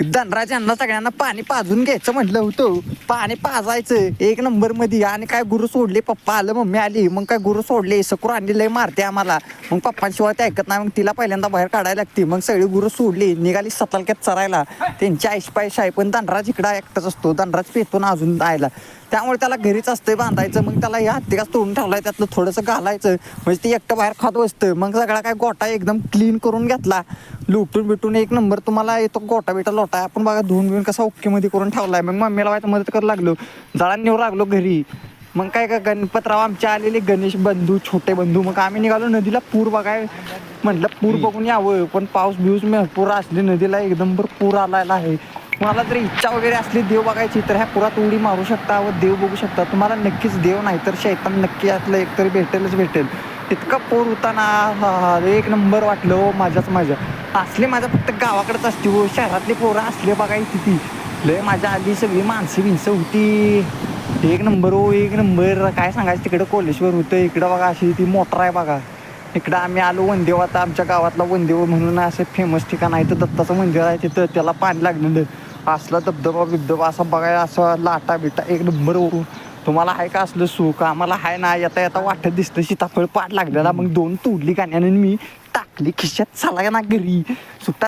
धनराज यांना सगळ्यांना पाणी पाजून घ्यायचं म्हटलं होतं. पाणी पाजायचं एक नंबर मध्ये. आणि काय गुरु सोडले, पप्पा आलं मम्मी आली, मग काय गुरु सोडले. सकूर आणली लय मारते आम्हाला. मग पप्पांशिवाय ते ऐकत नाही. मग तिला पहिल्यांदा बाहेर काढायला लागते. मग सगळी गुरु सोडली, निघाली सतलक्यात चरायला. त्यांची आईश आहे. पण धनराज इकडं एकटाच असतो. धनराज पेतो ना अजून जायला, त्यामुळे त्याला घरीच असतंय बांधायचं. मग त्याला या हत्तीकाच तोडून ठेवलाय, त्यातलं थोडंसं घालायचं म्हणजे ते एकटं बाहेर खात बसतं. मग सगळा काय गोटा एकदम क्लीन करून घेतला, लुटून बिटून एक नंबर. तुम्हाला येतो गोटा बिटा लोटा. आपण बघा धुवून बिवून कसा ओके मध्ये करून ठेवलाय. मग मम्मीला व्हायचं मदत करायला लागलो, जळान नेऊ लागलो घरी. मग काय का गणपतराव आमचे आलेले, गणेश बंधू, छोटे बंधू. मग आम्ही निघालो नदीला पूर बघाय म्हटलं, पूर बघून यावं. पण पाऊस बिऊस पूर असले नदीला एकदम पूर आलेला आहे. तुम्हाला जर इच्छा वगैरे असली देव बघायची तर ह्या पुरात उडी मारू शकता व देव बघू शकता. तुम्हाला नक्कीच देव नाही तर शैतान नक्की यातलं एकतरी भेटेल. इतका पूर होता ना, एक नंबर वाटलं हो. माझ्या असले माझ्या फक्त गावाकडेच असते हो. शहरातली पोरं असले बघायची ती लय माझ्या आधी सगळी माणसं बिनसं होती. एक नंबर हो, एक नंबर. काय सांगायचं, तिकडं कोलेश्वर होतं, इकडं बघा अशी ती मोटर आहे बघा. इकडं आम्ही आलो वनदेव. आता आमच्या गावातला वनदेव म्हणून असं फेमस ठिकाण आहे. तर दत्ताचं मंदिर आहे तिथं, त्याला पाणी लागलेलं. असला धबधबा बिबधबा असा बघायला, असं लाटा बिटा एक नंबर हो. तुम्हाला आहे का असलं सुख? आम्हाला आहे ना. येता वाटत दिसतं सीताफळ पाठ लागलेला. मग 2 तोडली गाण्यानं मी टाकली खिशात, चला ना घरी सुट्टा.